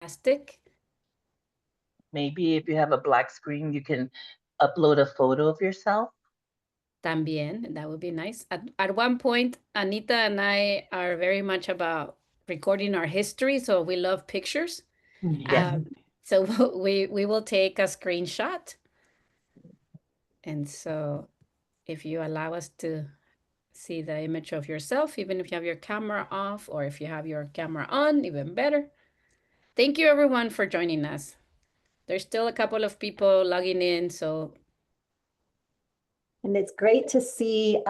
fantastic. Maybe if you have a black screen, you can upload a photo of yourself. También, that would be nice. At one point, Anita and I are very much about recording our history, so we love pictures. Yes. So we will take a screenshot. And so if you allow us to see the image of yourself, even if you have your camera off or if you have your camera on, even better. Thank you everyone for joining us. There's still a couple of people logging in, so. And it's great to see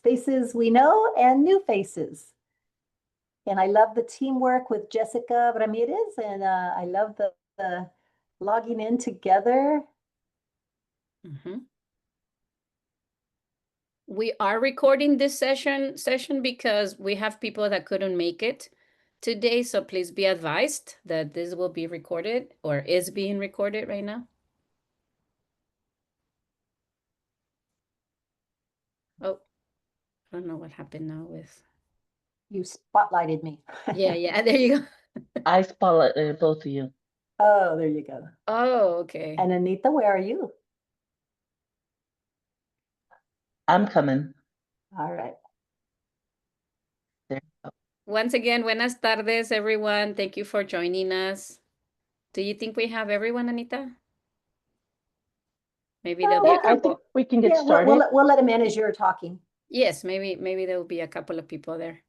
faces we know and new faces. And I love the teamwork with Jessica Ramirez, and I love the logging in together. We are recording this session because we have people that couldn't make it today, so please be advised that this will be recorded or is being recorded right now. Oh, I don't know what happened now with. You spotlighted me. Yeah, there you go. I spotlighted both of you. Oh, there you go. Oh, okay. And Anita, where are you? I'm coming. All right. There you go. Once again, buenas tardes, everyone. Thank you for joining us. Do you think we have everyone, Anita? Maybe there'll be a couple. I think we can get started. We'll let them in as you're talking. Yes, maybe there will be a couple of people there.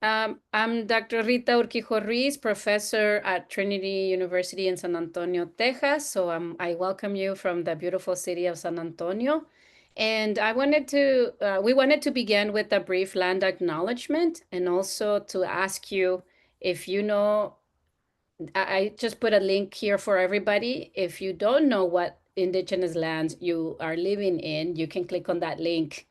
I'm Dr. Rita Urquijo-Ruiz, professor at Trinity University in San Antonio, Texas. So I welcome you from the beautiful city of San Antonio. And we wanted to begin with a brief land acknowledgement and also to ask you if you know, I just put a link here for everybody. If you don't know what indigenous lands you are living in, you can click on that link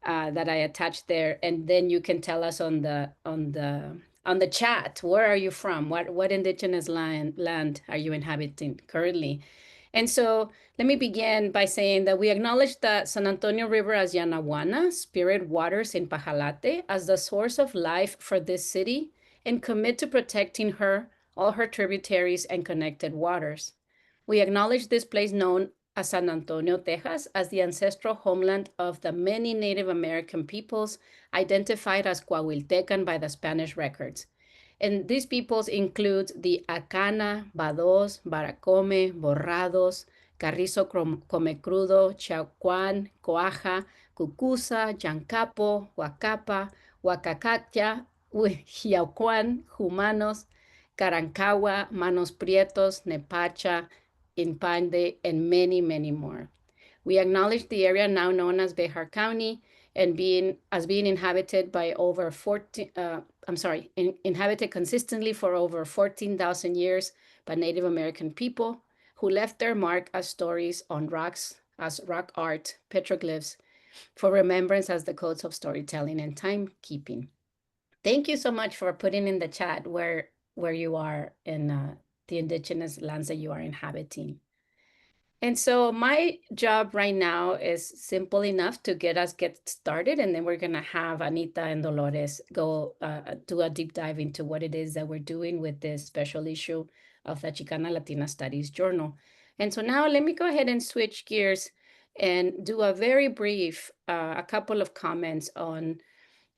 that I attached there, and then you can tell us on the chat, where are you from? What indigenous land are you inhabiting currently? And so let me begin by saying that we acknowledge the San Antonio River as Yanaguana, spirit waters in Pajalate, as the source of life for this city, and commit to protecting her, all her tributaries, and connected waters. We acknowledge this place known as San Antonio, Texas, as the ancestral homeland of the many Native American peoples identified as Coahuiltecan by the Spanish records. And these peoples include the Acana, Bados, Baracome, Borrados, Carrizo Comecrudo, Chaucuán, Coaja, Cucusa, Yancapo, Huacapa, Huacacatya, Hiaucuán, Humanos, Carancagua, Manos Prietos, Nepacha, Impande, and many, many more. We acknowledge the area now known as Bejar County and being inhabited by over inhabited consistently for over 14,000 years by Native American people who left their mark as stories on rocks, as rock art, petroglyphs, for remembrance as the codes of storytelling and timekeeping. Thank you so much for putting in the chat where you are in the indigenous lands that you are inhabiting. And so my job right now is simple enough to get started, and then we're going to have Anita and Dolores go do a deep dive into what it is that we're doing with this special issue of the Chicana Latina Studies Journal. And so now let me go ahead and switch gears and do a very brief, a couple of comments on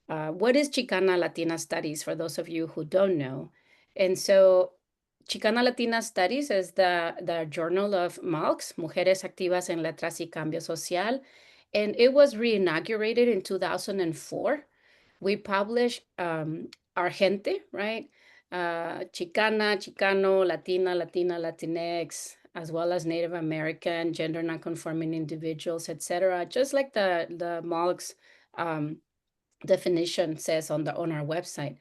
what is Chicana Latina Studies for those of you who don't know. And so Chicana Latina Studies is the journal of MALCS, Mujeres Activas en Letras y Cambio Social, and it was reinaugurated in 2004. We publish our gente, right? Chicana, Chicano, Latina, Latina, Latinx, as well as Native American, gender nonconforming individuals, etc. Just like the MALCS definition says on our website.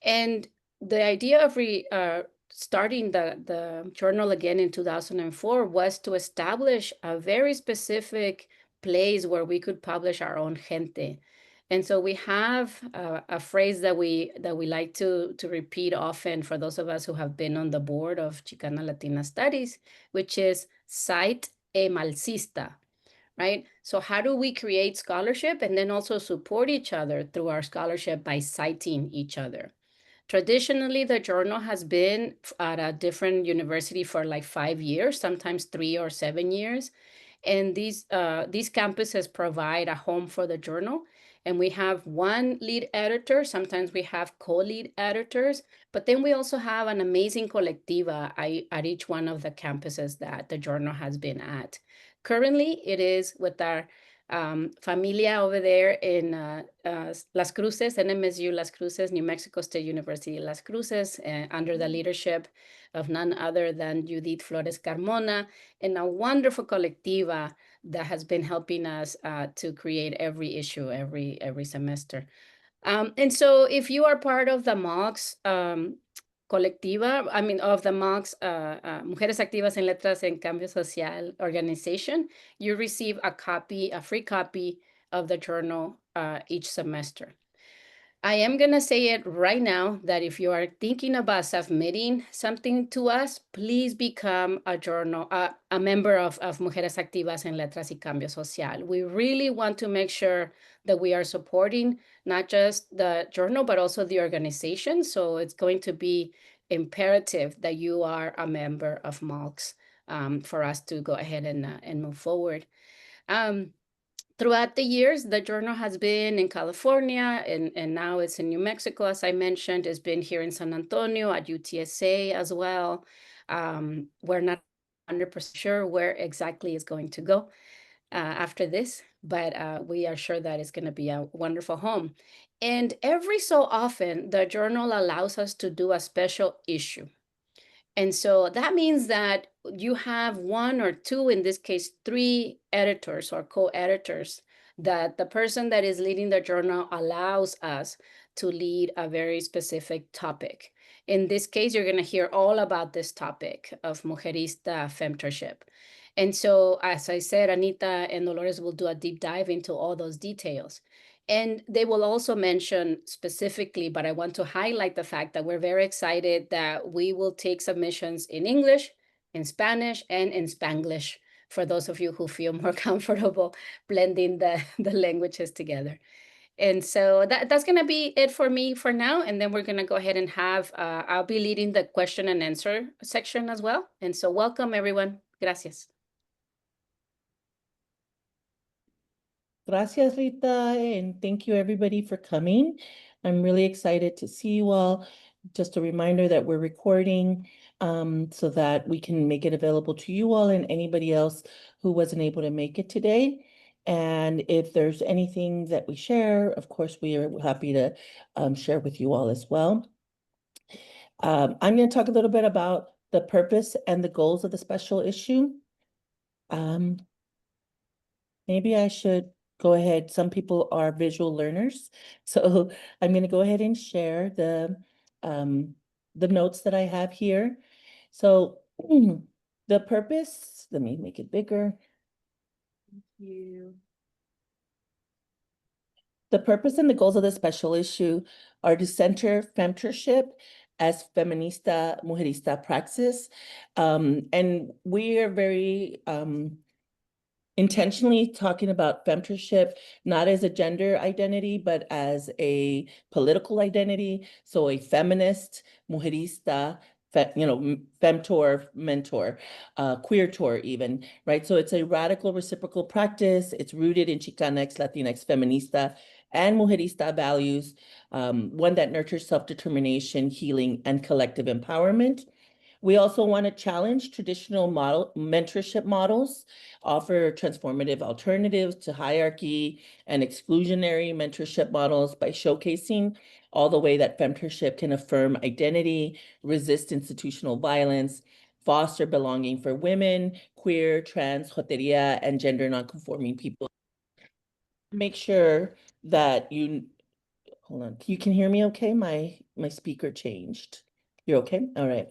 And the idea of starting the journal again in 2004 was to establish a very specific place where we could publish our own gente. And so we have a phrase that we like to repeat often for those of us who have been on the board of Chicana Latina Studies, which is cite e malcista, right? So how do we create scholarship and then also support each other through our scholarship by citing each other? Traditionally, the journal has been at a different university for like 5 years, sometimes 3 or 7 years. And these campuses provide a home for the journal. And we have one lead editor. Sometimes we have co-lead editors, but then we also have an amazing colectiva at each one of the campuses that the journal has been at. Currently, it is with our familia over there in Las Cruces, NMSU Las Cruces, New Mexico State University Las Cruces, under the leadership of none other than Judith Flores Carmona, and a wonderful colectiva that has been helping us to create every issue every semester. And so if you are part of the MALCS colectiva, I mean, of the MALCS Mujeres Activas en Letras en Cambio Social organization, you receive a free copy of the journal each semester. I am going to say it right now that if you are thinking about submitting something to us, please become a member of Mujeres Activas en Letras y Cambio Social. We really want to make sure that we are supporting not just the journal, but also the organization. So it's going to be imperative that you are a member of MALCS for us to go ahead and move forward. Throughout the years, the journal has been in California, and now it's in New Mexico, as I mentioned. It's been here in San Antonio at UTSA as well. We're not 100% sure where exactly it's going to go after this, but we are sure that it's going to be a wonderful home. And every so often, the journal allows us to do a special issue. And so that means that you have one or two, in this case, 3 editors or co-editors, that the person that is leading the journal allows us to lead a very specific topic. In this case, you're going to hear all about this topic of Muxerista Femtorship. And so, as I said, Anita and Dolores will do a deep dive into all those details. And they will also mention specifically, but I want to highlight the fact that we're very excited that we will take submissions in English, in Spanish, and in Spanglish, for those of you who feel more comfortable blending the languages together. And so that's going to be it for me for now. And then we're going to go ahead and have, I'll be leading the question and answer section as well. And so welcome, everyone. Gracias. Gracias, Rita, and thank you everybody for coming. I'm really excited to see you all. Just a reminder that we're recording so that we can make it available to you all and anybody else who wasn't able to make it today. And if there's anything that we share, of course, we are happy to share with you all as well. I'm going to talk a little bit about the purpose and the goals of the special issue. Maybe I should go ahead. Some people are visual learners, so I'm going to go ahead and share the notes that I have here. So the purpose, let me make it bigger. Thank you. The purpose and the goals of the special issue are to center femtorship as feminista, mujerista praxis. And we are very intentionally talking about femtorship, not as a gender identity, but as a political identity. So a feminist, mujerista, femtor, mentor, queertor even, right? So it's a radical reciprocal practice. It's rooted in Chicanx, Latinx, feminista, and mujerista values, one that nurtures self-determination, healing, and collective empowerment. We also want to challenge traditional mentorship models, offer transformative alternatives to hierarchy and exclusionary mentorship models by showcasing all the way that femtorship can affirm identity, resist institutional violence, foster belonging for women, queer, trans, joteria, and gender nonconforming people. Make sure that hold on, you can hear me okay? My speaker changed. You're okay? All right.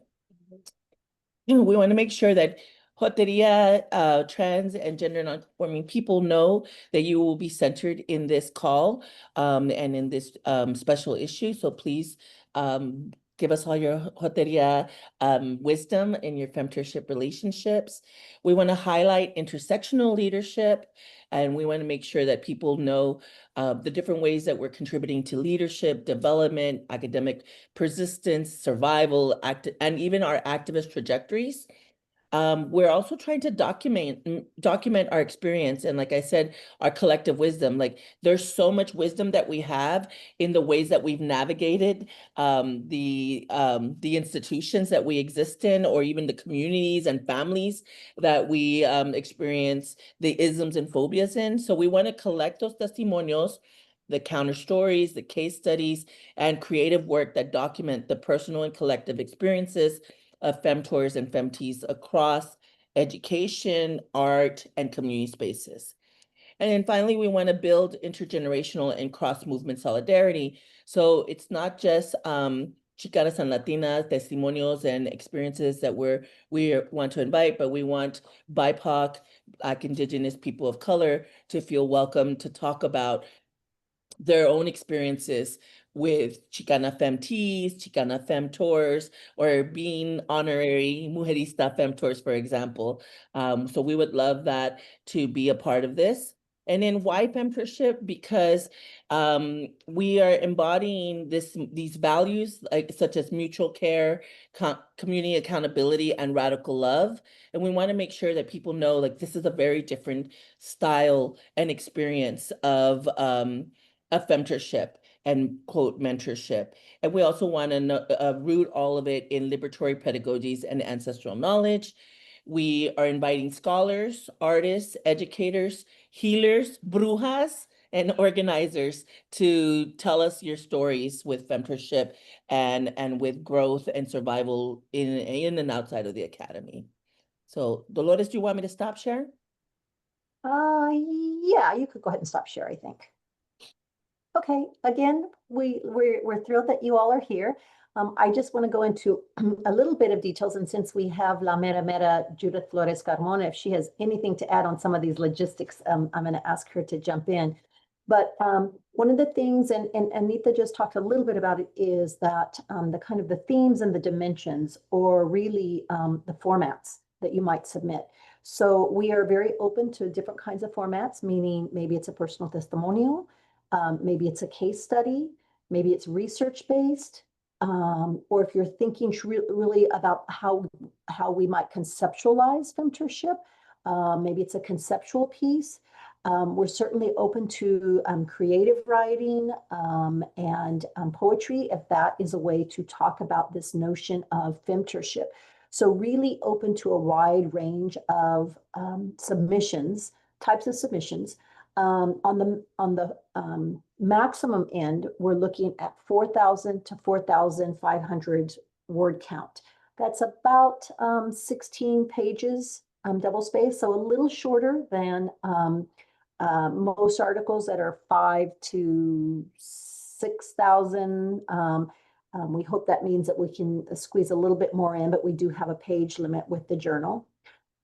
We want to make sure that joteria, trans, and gender nonconforming people know that you will be centered in this call and in this special issue. So please Give us all your joteria wisdom in your femtorship relationships. We want to highlight intersectional leadership, and we want to make sure that people know the different ways that we're contributing to leadership, development, academic persistence, survival, and even our activist trajectories. We're also trying to document our experience, and like I said, our collective wisdom. Like, there's so much wisdom that we have in the ways that we've navigated the institutions that we exist in, or even the communities and families that we experience the isms and phobias in. So we want to collect those testimonios, the counter stories, the case studies, and creative work that document the personal and collective experiences of femtors and femtees across education, art, and community spaces. And then finally, we want to build intergenerational and cross-movement solidarity. So it's not just Chicanas and Latinas, testimonials and experiences that we want to invite, but we want BIPOC, Black, Indigenous, people of color to feel welcome to talk about their own experiences with Chicana Femtees, Chicana Femtors, or being honorary Muxerista Femtors, for example. So we would love that to be a part of this. And then why Femtorship? Because we are embodying these values, such as mutual care, community accountability, and radical love. And we want to make sure that people know, like, this is a very different style and experience of femtorship and quote mentorship. And we also want to root all of it in liberatory pedagogies and ancestral knowledge. We are inviting scholars, artists, educators, healers, brujas, and organizers to tell us your stories with femtorship and with growth and survival in and outside of the academy. So Dolores, do you want me to stop sharing? Yeah, you could go ahead and stop share, I think. Okay, again, we're thrilled that you all are here. I just want to go into a little bit of details, and since we have La Mera Mera Judith Flores Carmona, if she has anything to add on some of these logistics, I'm going to ask her to jump in. But one of the things, and Anita just talked a little bit about it, is that the kind of the themes and the dimensions, or really the formats that you might submit. So we are very open to different kinds of formats, meaning maybe it's a personal testimonial, maybe it's a case study, maybe it's research-based, or if you're thinking really about how we might conceptualize femtorship, maybe it's a conceptual piece. We're certainly open to creative writing and poetry, if that is a way to talk about this notion of femtorship. So really open to a wide range of submissions, types of submissions. On the maximum end, we're looking at 4,000 to 4,500 word count. That's about 16 pages double space, so a little shorter than most articles that are 5,000 to 6,000. We hope that means that we can squeeze a little bit more in, but we do have a page limit with the journal.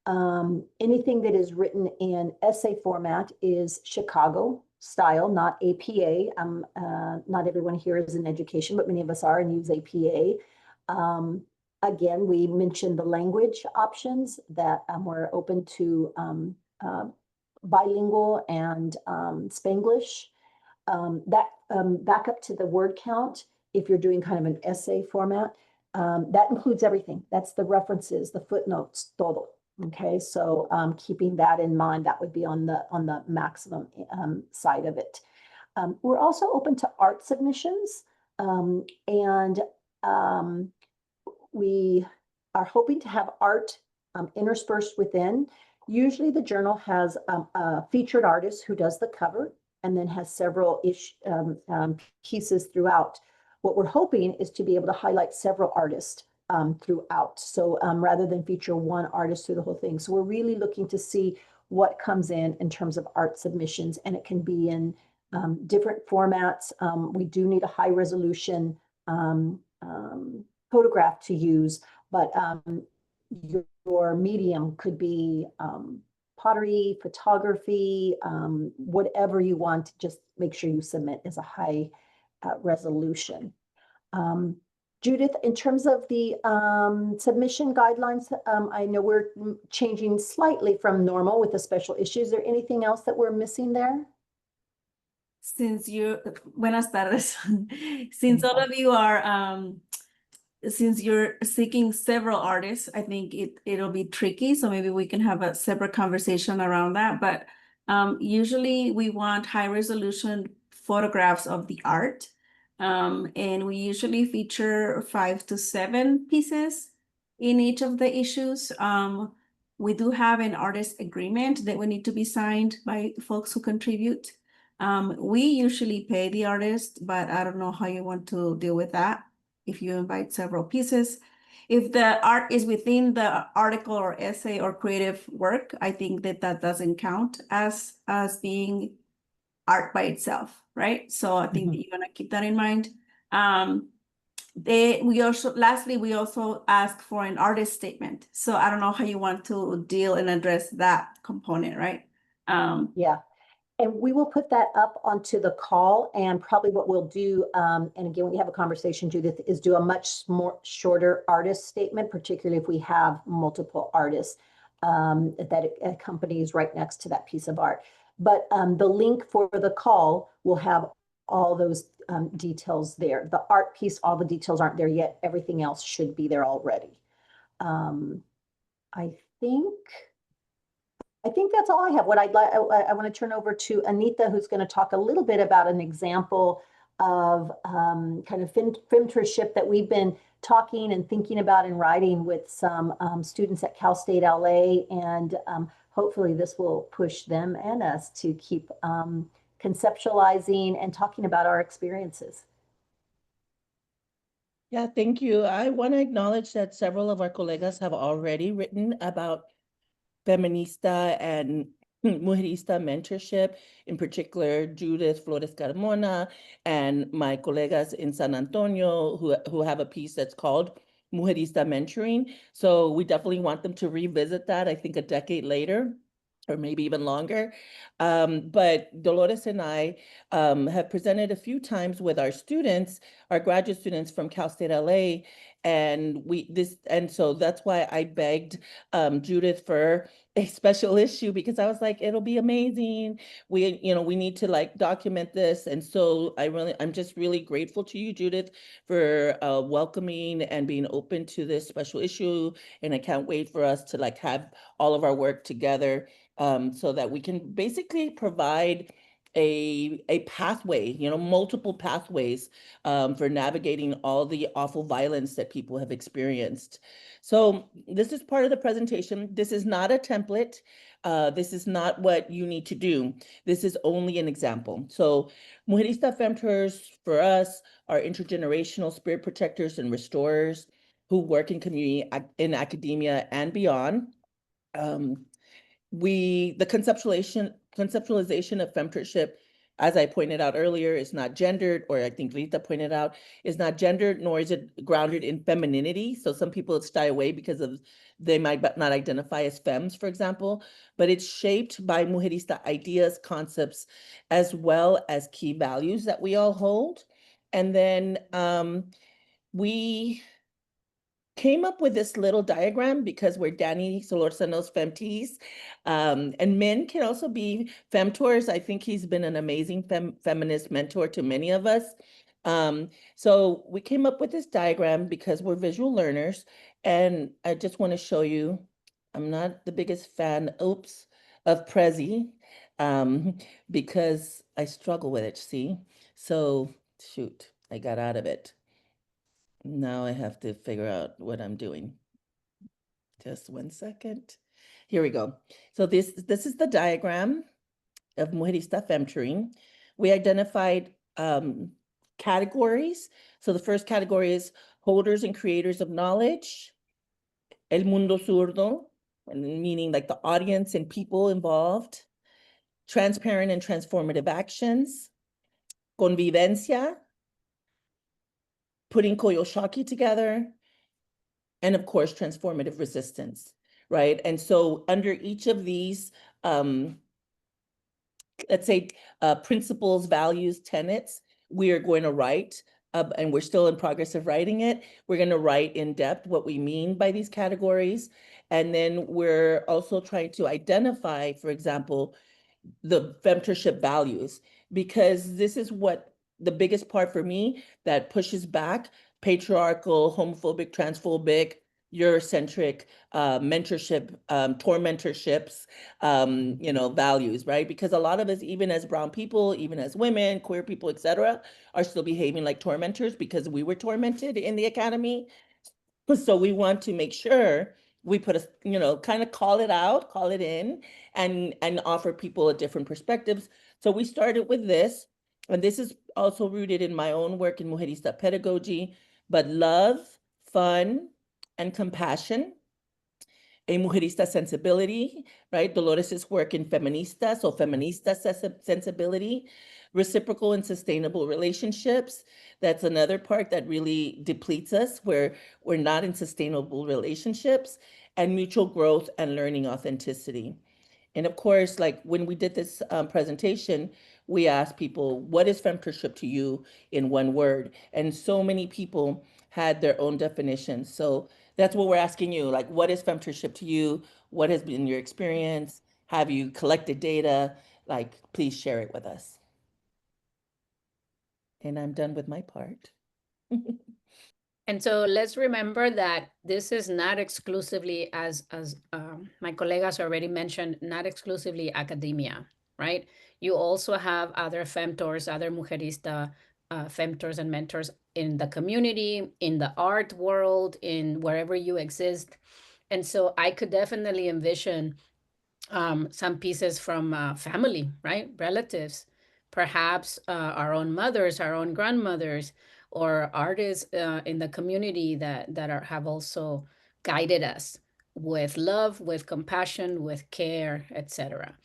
Anything that is written in essay format is Chicago style, not APA. Not everyone here is in education, but many of us are and use APA. Again, we mentioned the language options that we're open to bilingual and Spanglish. Back up to the word count, if you're doing kind of an essay format, that includes everything. That's the references, the footnotes, todo. Okay, so keeping that in mind, that would be on the maximum side of it. We're also open to art submissions, and we are hoping to have art interspersed within. Usually the journal has a featured artist who does the cover and then has several pieces throughout. What we're hoping is to be able to highlight several artists throughout. So rather than feature one artist through the whole thing. So we're really looking to see what comes in terms of art submissions, and it can be in different formats. We do need a high resolution photograph to use, but your medium could be pottery, photography, whatever you want. Just make sure you submit as a high resolution. Judith, in terms of the submission guidelines, I know we're changing slightly from normal with the special issues. Is there anything else that we're missing there? Buenas tardes. Since all of you are, since you're seeking several artists, I think it'll be tricky. So maybe we can have a separate conversation around that. But usually we want high resolution photographs of the art. And we usually feature 5 to 7 pieces in each of the issues. We do have an artist agreement that will need to be signed by folks who contribute. We usually pay the artist, but I don't know how you want to deal with that if you invite several pieces. If the art is within the article or essay or creative work, I think that doesn't count as being art by itself, right? So I think that you want to keep that in mind. Lastly, we also ask for an artist statement. So I don't know how you want to deal and address that component, right? Yeah. And we will put that up onto the call, and probably what we'll do, and again, when you have a conversation, Judith, is do a much more shorter artist statement, particularly if we have multiple artists that accompanies right next to that piece of art. But the link for the call will have all those details there. The art piece, all the details aren't there yet. Everything else should be there already. I think that's all I have. What I'd like, I want to turn over to Anita, who's going to talk a little bit about an example of kind of femtorship that we've been talking and thinking about and writing with some students at Cal State LA, and hopefully this will push them and us to keep conceptualizing and talking about our experiences. Yeah, thank you. I want to acknowledge that several of our colegas have already written about Feminista and Muxerista mentorship, in particular, Judith Flores Carmona and my colegas in San Antonio who have a piece that's called Muxerista Mentoring. So we definitely want them to revisit that, I think a decade later, or maybe even longer. But Dolores and I have presented a few times with our students, our graduate students from Cal State LA, and so that's why I begged Judith for a special issue, because I was like, it'll be amazing. We need to like document this. And so I'm just really grateful to you, Judith, for welcoming and being open to this special issue. And I can't wait for us to like have all of our work together so that we can basically provide a pathway, multiple pathways for navigating all the awful violence that people have experienced. So this is part of the presentation. This is not a template. This is not what you need to do. This is only an example. So Muxerista Femtors for us are intergenerational spirit protectors and restorers who work in community, in academia and beyond. The conceptualization of femtorship, as I pointed out earlier, is not gendered, or I think Rita pointed out, is not gendered, nor is it grounded in femininity. So some people shy away because they might not identify as femmes, for example, but it's shaped by Muxerista ideas, concepts, as well as key values that we all hold. And then we came up with this little diagram because we're Danny Solórzano's femtees, and men can also be femtors. I think he's been an amazing feminist mentor to many of us. So we came up with this diagram because we're visual learners, and I just want to show you, I'm not the biggest fan, of Prezi, because I struggle with it, see? So shoot, I got out of it. Now I have to figure out what I'm doing. Just 1 second. Here we go. So this is the diagram of Muxerista Femtoring. We identified categories. So the first category is holders and creators of knowledge, el mundo zurdo, meaning like the audience and people involved, transparent and transformative actions, convivencia, putting Koyoshaki together, and of course, transformative resistance, right? And so under each of these, let's say, principles, values, tenets, we are going to write and we're still in progress of writing it. We're going to write in depth what we mean by these categories. And then we're also trying to identify, for example, the femtorship values, because this is what the biggest part for me that pushes back patriarchal, homophobic, transphobic, Eurocentric mentorship, tormentorships, values, right? Because a lot of us, even as brown people, even as women, queer people, etc., are still behaving like tormentors because we were tormented in the academy. So we want to make sure we put kind of call it out, call it in, and offer people a different perspectives. So we started with this, and this is also rooted in my own work in Mujerista pedagogy, but love, fun, and compassion, a Mujerista sensibility, right? Dolores' work in Feminista, so Feminista sensibility, reciprocal and sustainable relationships. That's another part that really depletes us, where we're not in sustainable relationships, and mutual growth and learning authenticity. And of course, like when we did this presentation, we asked people, what is femtorship to you in one word? And so many people had their own definitions. So that's what we're asking you, like, what is femtorship to you? What has been your experience? Have you collected data? Like, please share it with us. And I'm done with my part. And so let's remember that this is not exclusively, as my colegas already mentioned, not exclusively academia, right? You also have other femtors, other Mujerista femtors and mentors in the community, in the art world, in wherever you exist. And so I could definitely envision some pieces from family, right? Relatives, perhaps our own mothers, our own grandmothers, or artists in the community that have also guided us with love, with compassion, with care, etc.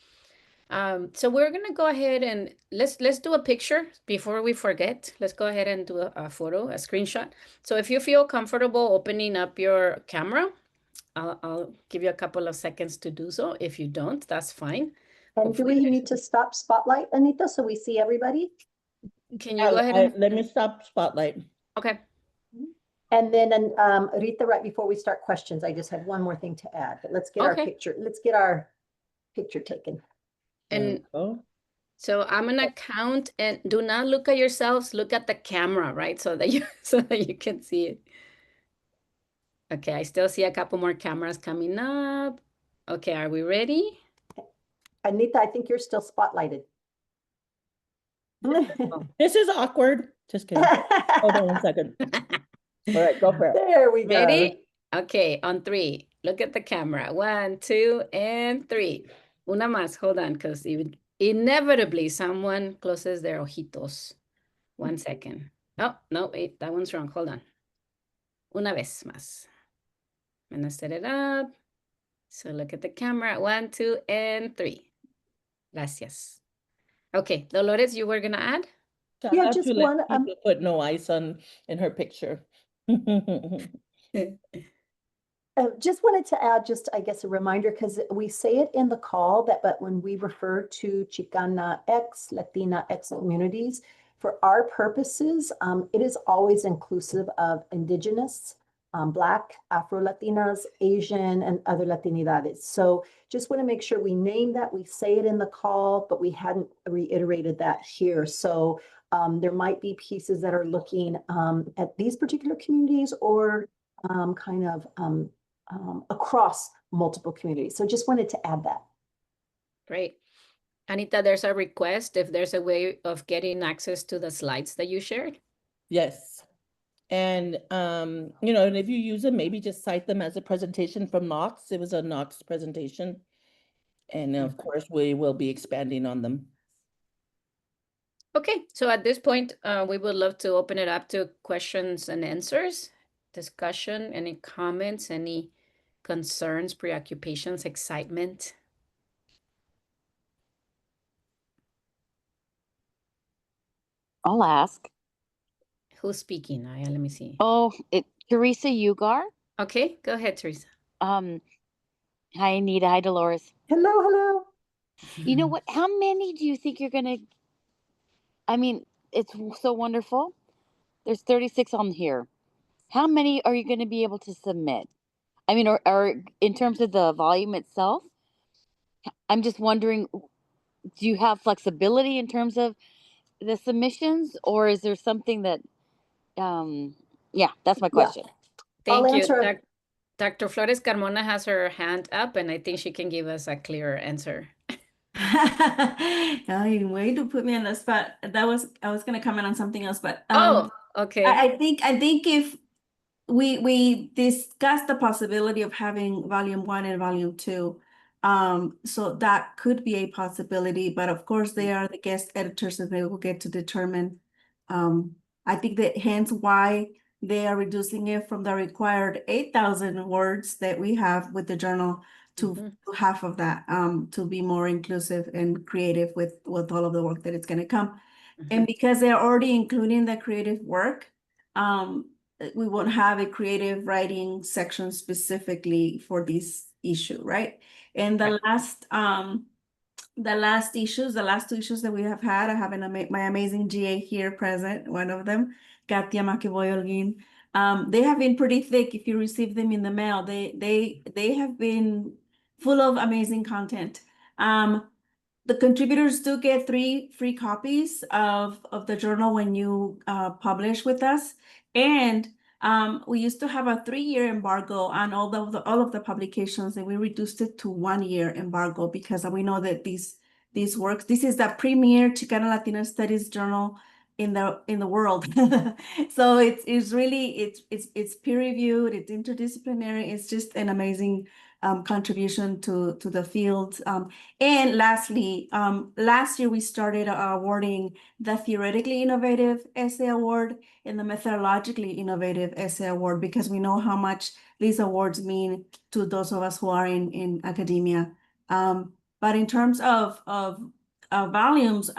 So we're gonna go ahead and let's do a picture before we forget. Let's go ahead and do a photo, a screenshot. So if you feel comfortable opening up your camera, I'll give you a couple of seconds to do so. If you don't, that's fine. And do we need to stop spotlight, Anita, so we see everybody? Can you go ahead and let me stop spotlight. Okay. And then, Rita, right before we start questions, I just had one more thing to add, but let's get our Okay. picture. Let's get our picture taken. And so I'm gonna count, and do not look at yourselves, look at the camera, right? So that you can see it. Okay, I still see a couple more cameras coming up. Okay, are we ready? Anita, I think you're still spotlighted. This is awkward. Just kidding. Hold on 1 second. All right, go for it. There we go. Ready? Okay, on 3. Look at the camera. 1, 2, and 3. Una más. Hold on, because inevitably someone closes their ojitos. 1 second. Oh, no, wait, that one's wrong. Hold on. Una vez más. I'm gonna set it up. So look at the camera. 1, 2, and 3. Gracias. Okay, Dolores, you were gonna add? Yeah, just one. Put no ice in her picture. Just wanted to add, I guess, a reminder, because we say it in the call but when we refer to Chicana X, Latina X communities, for our purposes, it is always inclusive of Indigenous, Black, Afro-Latinas, Asian, and other Latinidades. So just want to make sure we name that, we say it in the call, but we hadn't reiterated that here. So there might be pieces that are looking at these particular communities or across multiple communities. So just wanted to add that. Great. Anita, there's a request if there's a way of getting access to the slides that you shared. Yes. And, and if you use them, maybe just cite them as a presentation from MALCS. It was a MALCS presentation. And of course, we will be expanding on them. Okay, so at this point, we would love to open it up to questions and answers, discussion, any comments, any concerns, preoccupations, excitement. I'll ask. Who's speaking? Let me see. Oh, Teresa Ugar. Okay, go ahead, Teresa. Hi, Anita. Hi, Dolores. Hello, hello. You know what? How many do you think you're gonna? I mean, it's so wonderful there's 36 on here. How many are you going to be able to submit? I mean, or in terms of the volume itself, I'm just wondering, do you have flexibility in terms of the submissions, or is there something that, yeah, that's my Yeah. question. I'll Thank you. answer. Dr. Flores Carmona has her hand up, and I think she can give us a clearer answer. Oh, you way to put me on the spot. I was going to comment on something else, but Oh, okay. I think if we discussed the possibility of having volume 1 and volume 2. So that could be a possibility, but of course they are the guest editors and they will get to determine. I think that hence why they are reducing it from the required 8,000 words that we have with the journal to half of that, to be more inclusive and creative with all of the work that it's going to come. And because they're already including the creative work, we won't have a creative writing section specifically for this issue, right? And the last two issues that we have had, I have my amazing GA here present, one of them, Katia Makiboy-Holguin. They have been pretty thick. If you receive them in the mail, they have been full of amazing content. The contributors do get 3 free copies of the journal when you publish with us. And we used to have a 3-year embargo on all of the publications, and we reduced it to 1-year embargo because we know that these works. This is the premier Chicana Latina Studies Journal in the world. So it's really peer reviewed, it's interdisciplinary, it's just an amazing contribution to the field. And lastly, last year we started awarding the Theoretically Innovative Essay Award and the Methodologically Innovative Essay Award because we know how much these awards mean to those of us who are in academia. But in terms of volumes,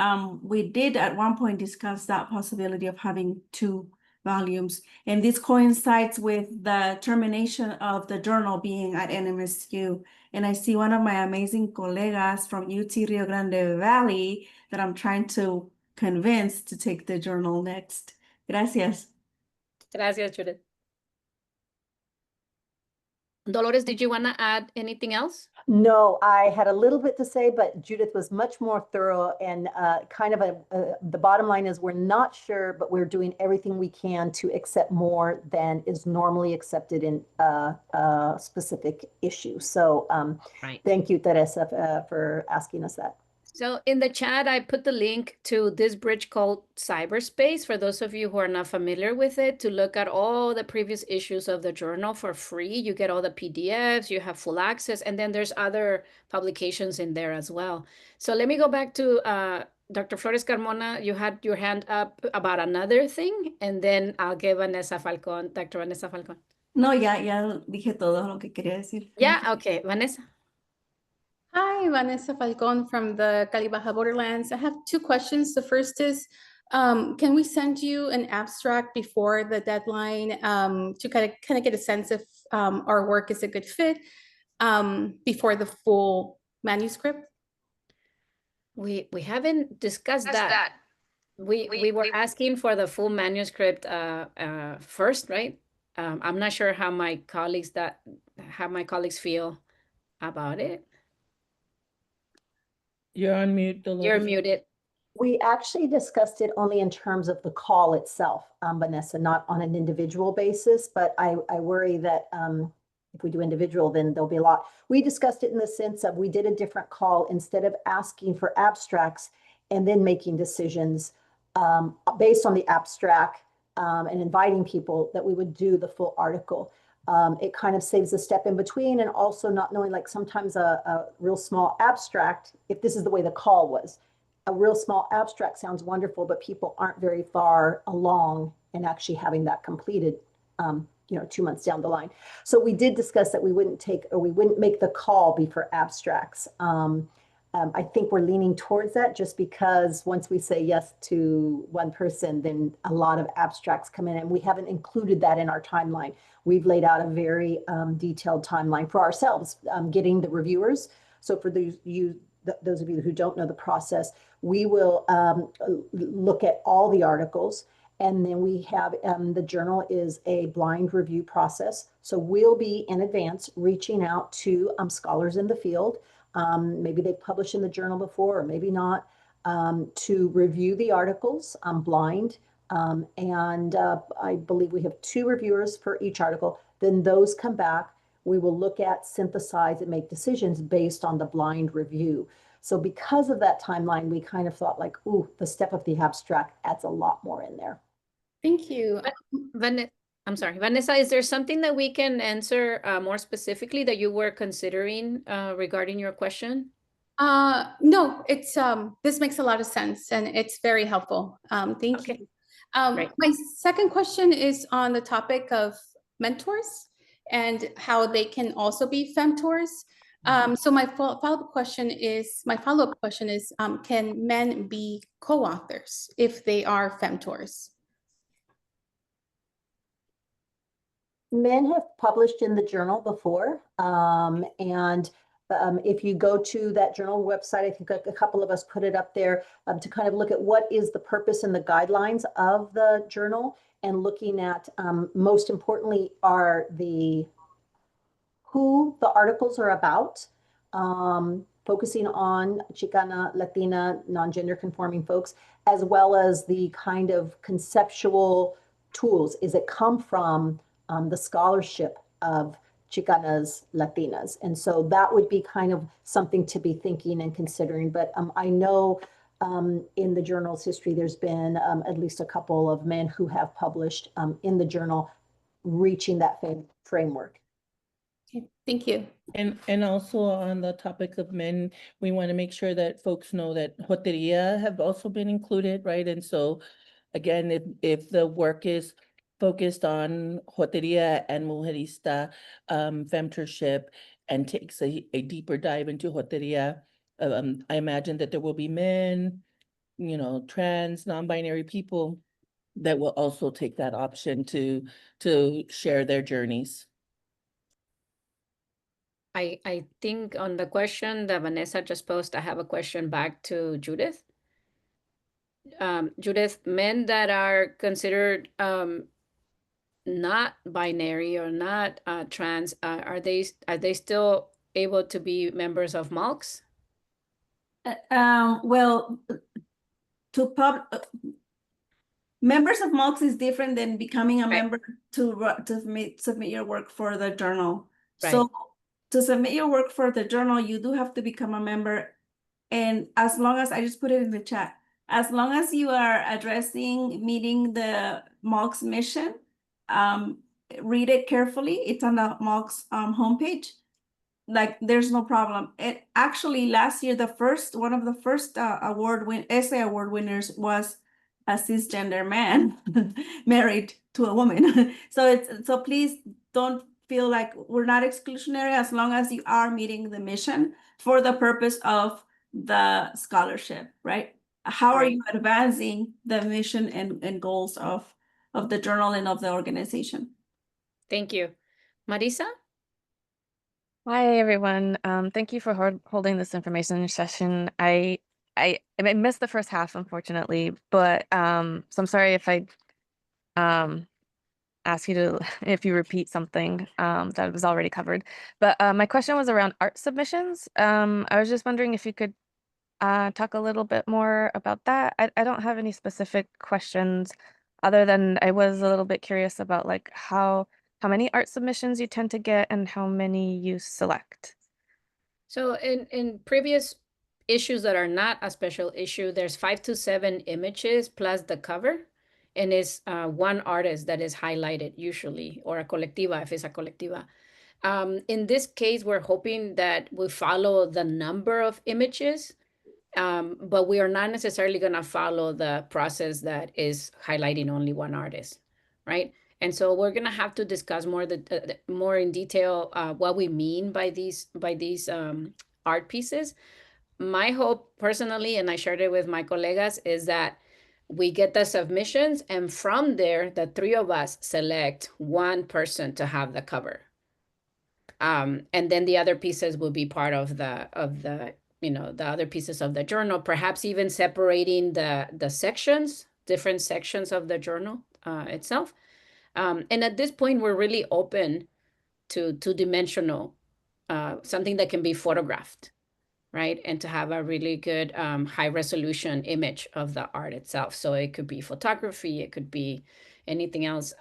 we did at one point discuss that possibility of having 2 volumes. And this coincides with the termination of the journal being at NMSU. And I see one of my amazing colegas from UT Rio Grande Valley that I'm trying to convince to take the journal next. Gracias. Gracias, Judith. Dolores, did you want to add anything else? No, I had a little bit to say, but Judith was much more thorough and kind of the bottom line is we're not sure, but we're doing everything we can to accept more than is normally accepted in a specific issue. So thank you, Teresa, for asking us that. So in the chat, I put the link to this bridge called Cyberspace for those of you who are not familiar with it, to look at all the previous issues of the journal for free. You get all the PDFs, you have full access, and then there's other publications in there as well. So let me go back to Dr. Flores Carmona. You had your hand up about another thing, and then I'll give Vanessa Falcon, Dr. Vanessa Falcon. No, ya dije todo lo que quería decir. Yeah, okay, Vanessa. Hi, Vanessa Falcon from the Cali Baja Borderlands. I have 2 questions. The first is, can we send you an abstract before the deadline to kind of get a sense if our work is a good fit before the full manuscript? We haven't discussed that. We were asking for the full manuscript first, right? I'm not sure how my colleagues feel about it. You're on mute, Dolores. You're muted. We actually discussed it only in terms of the call itself, Vanessa, not on an individual basis, but I worry that if we do individual, then there'll be a lot. We discussed it in the sense of we did a different call instead of asking for abstracts and then making decisions based on the abstract and inviting people that we would do the full article. It kind of saves a step in between and also not knowing, like sometimes a real small abstract, if this is the way the call was, a real small abstract sounds wonderful, but people aren't very far along in actually having that completed, 2 months down the line. So we did discuss that we wouldn't make the call be for abstracts. I think we're leaning towards that just because once we say yes to one person, then a lot of abstracts come in, and we haven't included that in our timeline. We've laid out a very detailed timeline for ourselves, getting the reviewers. So for those of you who don't know the process, we will look at all the articles, And then we have, the journal is a blind review process. So we'll be in advance reaching out to scholars in the field. Maybe they've published in the journal before, or maybe not, to review the articles blind. And I believe we have 2 reviewers for each article. Then those come back. We will look at, synthesize, and make decisions based on the blind review. So because of that timeline, we kind of thought like, ooh, the step of the abstract adds a lot more in there. Thank you. I'm sorry, Vanessa, is there something that we can answer more specifically that you were considering regarding your question? No, it's this makes a lot of sense and it's very helpful. Thank you. Great. My second question is on the topic of mentors and how they can also be femtors. So my follow-up question is, can men be co-authors if they are femtors? Men have published in the journal before, and if you go to that journal website, I think a couple of us put it up there to kind of look at what is the purpose and the guidelines of the journal, and looking at, most importantly, are who the articles are about, focusing on Chicana, Latina, non-gender conforming folks, as well as the kind of conceptual tools. Is it come from the scholarship of Chicanas, Latinas? And so that would be kind of something to be thinking and considering. But I know in the journal's history, there's been at least a couple of men who have published in the journal reaching that framework. Okay, thank you. And also on the topic of men, we want to make sure that folks know that joteria have also been included, right? And so again, if the work is focused on joteria and mujerista femtorship and takes a deeper dive into joteria, I imagine that there will be men, trans, non-binary people that will also take that option to share their journeys. I think on the question that Vanessa just posed, I have a question back to Judith. Judith, men that are considered not binary or not trans, are they still able to be members of MALCS? Well, members of MALCS is different than becoming a member to submit your work for the journal. Right. So to submit your work for the journal, you do have to become a member. And as long as, I just put it in the chat, as long as you are meeting the MALCS mission, read it carefully. It's on the MALCS homepage. Like, there's no problem. It actually, last year, one of the first essay award winners was a cisgender man married to a woman. So please don't feel like we're not exclusionary as long as you are meeting the mission for the purpose of the scholarship, right? How are you advancing the mission and goals of the journal and of the organization? Thank you. Marisa? Hi, everyone. Thank you for holding this information session. I missed the first half, unfortunately, but so I'm sorry if I ask you to, if you repeat something that was already covered. But my question was around art submissions. I was just wondering if you could talk a little bit more about that. I don't have any specific questions other than I was a little bit curious about like how many art submissions you tend to get and how many you select. So in previous issues that are not a special issue, there's 5 to 7 images plus the cover, and it's one artist that is highlighted usually, or a colectiva if it's a colectiva. In this case, we're hoping that we follow the number of images, but we are not necessarily going to follow the process that is highlighting only one artist, right? And so we're going to have to discuss more in detail what we mean by these art pieces. My hope personally, and I shared it with my colegas, is that we get the submissions, and from there, the 3 of us select one person to have the cover. And then the other pieces will be part of the other pieces of the journal, perhaps even separating the sections different sections of the journal itself. And at this point, we're really open to two-dimensional, something that can be photographed, right? And to have a really good high-resolution image of the art itself. So it could be photography, it could be anything else.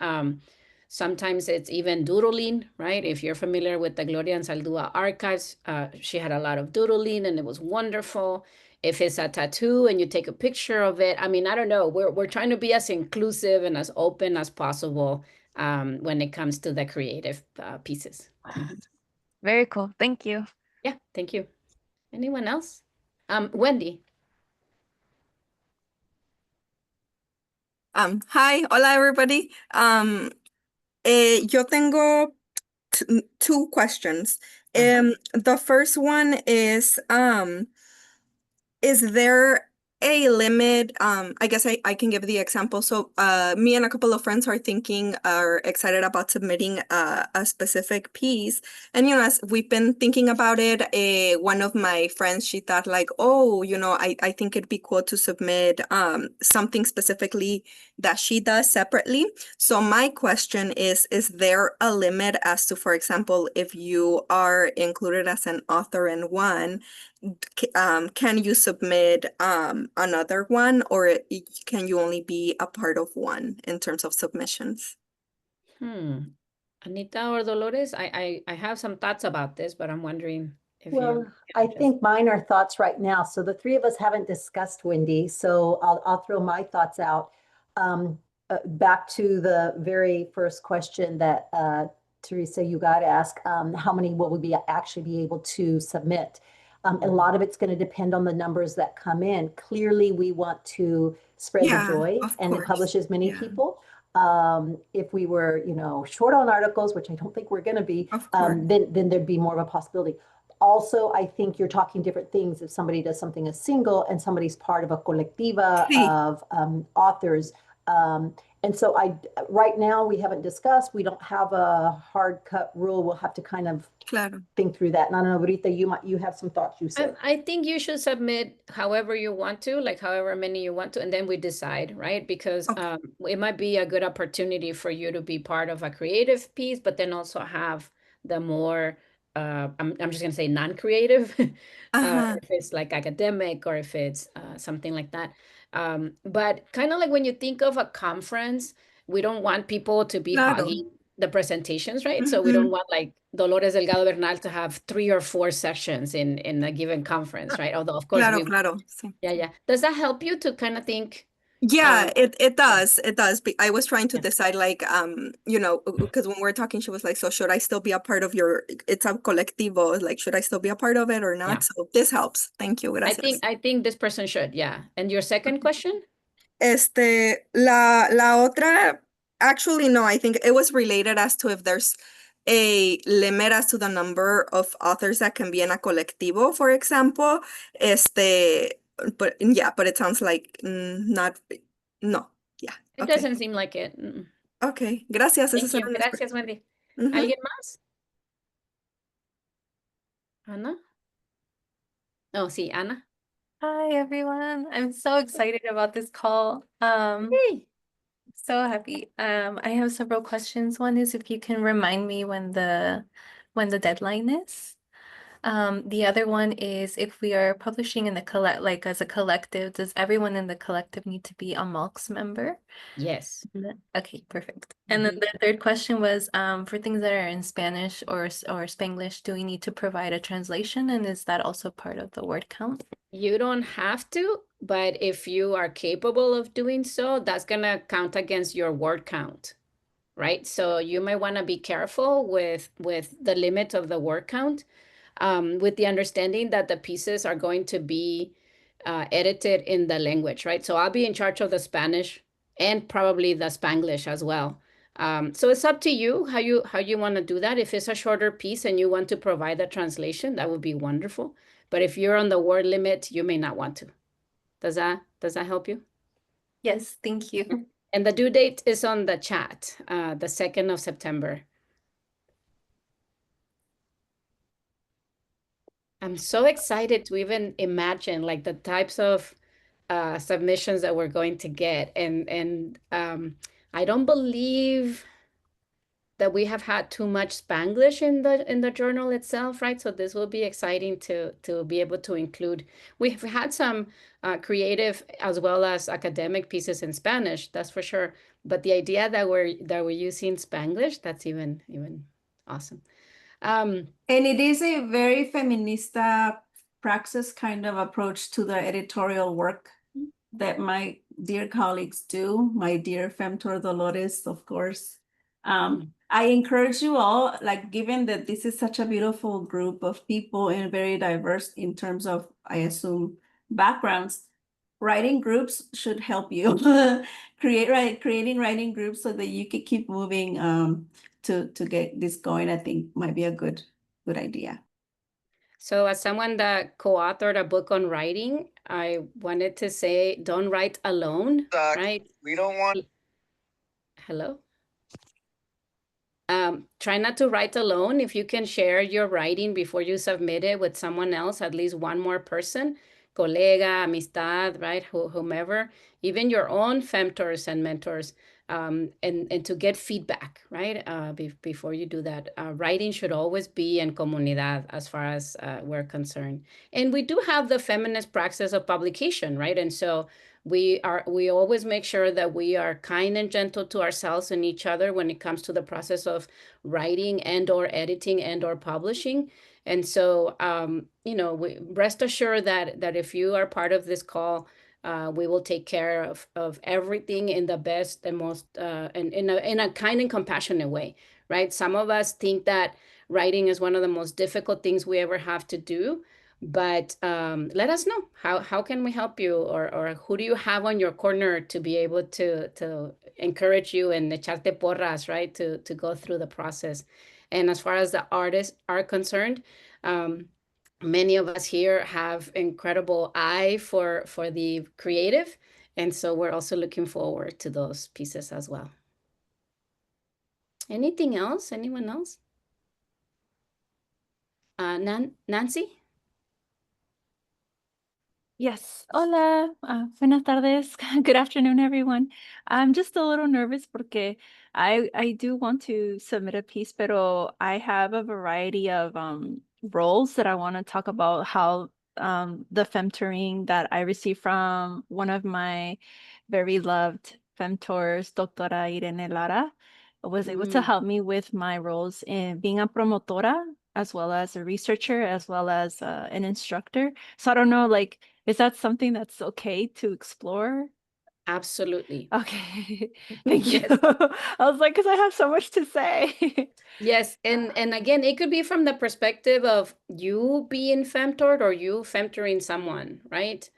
Sometimes it's even doodling, right? If you're familiar with the Gloria Anzaldúa archives, she had a lot of doodling and it was wonderful. If it's a tattoo and you take a picture of it, I mean, I don't know. We're trying to be as inclusive and as open as possible when it comes to the creative pieces. Very cool. Thank you. Yeah, thank you. Anyone else? Wendy. Hi, hola everybody. Yo tengo two questions. The first one is there a limit? I guess I can give the example. So me and a couple of friends are excited about submitting a specific piece. And, as we've been thinking about it, one of my friends, she thought like, oh, I think it'd be cool to submit something specifically that she does separately. So my question is there a limit as to, for example, if you are included as an author in one, can you submit another one, or can you only be a part of one in terms of submissions? Anita or Dolores, I have some thoughts about this, but I'm wondering if Well, I think mine are thoughts right now. So the three of us haven't discussed, Wendy, so I'll throw my thoughts out. Back to the very first question that Teresa, you got asked, how many will we actually be able to submit? A lot of it's going to depend on the numbers that come in. Clearly, we want to spread the joy and publish as many people. If we were, short on articles, which I don't think we're going to be, then there'd be more of a possibility. Also, I think you're talking different things. If somebody does something as single and somebody's part of a colectiva of authors. And so right now we haven't discussed, we don't have a hard cut rule. We'll have to kind of think through that. And I don't know, Rita, you have some thoughts you said. I think you should submit however you want to, like however many you want to, and then we decide, right? Because it might be a good opportunity for you to be part of a creative piece, but then also have the more, I'm just gonna say non-creative, if it's like academic or if it's something like that. But kind of like when you think of a conference, we don't want people to be hogging the presentations, right? So we don't want like Dolores Delgado Bernal to have 3 or 4 sessions in a given conference, right? Although of course, yeah. Does that help you to kind of think? Yeah, it does. It does. I was trying to decide, like, because when we were talking, she was like, so should I still be a part of it's a colectivo, like, should I still be a part of it or not? So this helps. Thank you. Gracias. I think this person should, yeah. And your second question? La otra, actually, no, I think it was related as to if there's a limit as to the number of authors that can be in a colectivo, for example. But it sounds like no. Yeah. It doesn't seem like it. Okay, gracias. Thank you. Gracias, Wendy. ¿Alguien más? Ana? Oh, sí, Ana. Hi, everyone. I'm so excited about this call. Hey. So happy. I have several questions. One is if you can remind me when the deadline is. The other one is if we are publishing in the as a collective, does everyone in the collective need to be a MALCS member? Yes. Okay, perfect. And then the third question was for things that are in Spanish or Spanglish, do we need to provide a translation? And is that also part of the word count? You don't have to, but if you are capable of doing so, that's gonna count against your word count, right? So you might want to be careful with the limit of the word count, with the understanding that the pieces are going to be edited in the language, right? So I'll be in charge of the Spanish and probably the Spanglish as well. So it's up to you how you want to do that. If it's a shorter piece and you want to provide the translation, that would be wonderful. But if you're on the word limit, you may not want to. Does that help you? Yes, thank you. And the due date is on the chat, the 2nd of September. I'm so excited to even imagine like the types of submissions that we're going to get. And I don't believe that we have had too much Spanglish in the journal itself, right? So this will be exciting to be able to include. We've had some creative as well as academic pieces in Spanish, that's for sure. But the idea that we're using Spanglish, that's even awesome. And it is a very feminista praxis kind of approach to the editorial work that my dear colleagues do, my dear Femtor Dolores, of course. I encourage you all, like, given that this is such a beautiful group of people and very diverse in terms of, I assume, backgrounds, writing groups should help you creating writing groups so that you can keep moving to get this going. I think might be a good idea. So as someone that co-authored a book on writing, I wanted to say, don't write alone, right? We don't want. Hello? Try not to write alone. If you can share your writing before you submit it with someone else, at least one more person, colega, amistad, right? Whomever, even your own femtors and mentors, and to get feedback, right? Before you do that. Writing should always be in comunidad as far as we're concerned. And we do have the feminist praxis of publication, right? And so we always make sure that we are kind and gentle to ourselves and each other when it comes to the process of writing and or editing and or publishing. And so, rest assured that if you are part of this call, we will take care of everything in the best and most, and in a kind and compassionate way, right? Some of us think that writing is one of the most difficult things we ever have to do. But let us know how can we help you, or who do you have on your corner to be able to encourage you and echarte porras, right, to go through the process. And as far as the artists are concerned, many of us here have incredible eye for the creative, and so we're also looking forward to those pieces as well. Anything else? Anyone else? Nancy? Yes. Hola. Buenas tardes. Good afternoon, everyone. I'm just a little nervous porque I do want to submit a piece, pero I have a variety of roles that I want to talk about how the femtoring that I received from one of my very loved femtors, Doctora Irene Lara, was able to help me with my roles in being a promotora, as well as a researcher, as well as an instructor. So I don't know, like, is that something that's okay to explore? Absolutely. Okay. Thank you. I was like, because I have so much to say. Yes, and again, it could be from the perspective of you being femtored or you femtoring someone, right?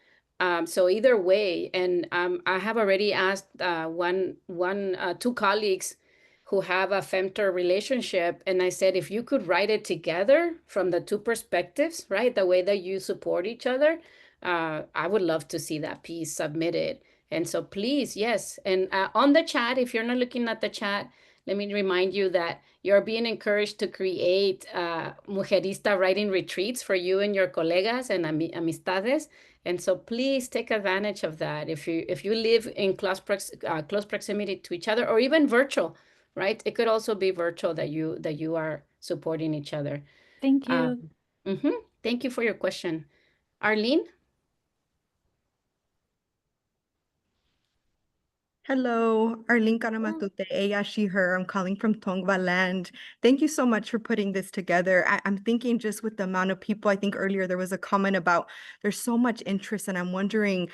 So either way, and I have already asked two colleagues who have a femtor relationship, and I said, if you could write it together from the two perspectives, right, the way that you support each other, I would love to see that piece submitted. And so please, yes, and on the chat, if you're not looking at the chat, let me remind you that you're being encouraged to create Muxerista writing retreats for you and your colegas and amistades. And so please take advantage of that. If you live in close proximity to each other, or even virtual, right? It could also be virtual that you are supporting each other. Thank you. Thank you for your question. Arlene? Hello, Arlene Karamatute, ella, she, her. I'm calling from Tongva land. Thank you so much for putting this together. I'm thinking just with the amount of people, I think earlier there was a comment about there's so much interest, and I'm wondering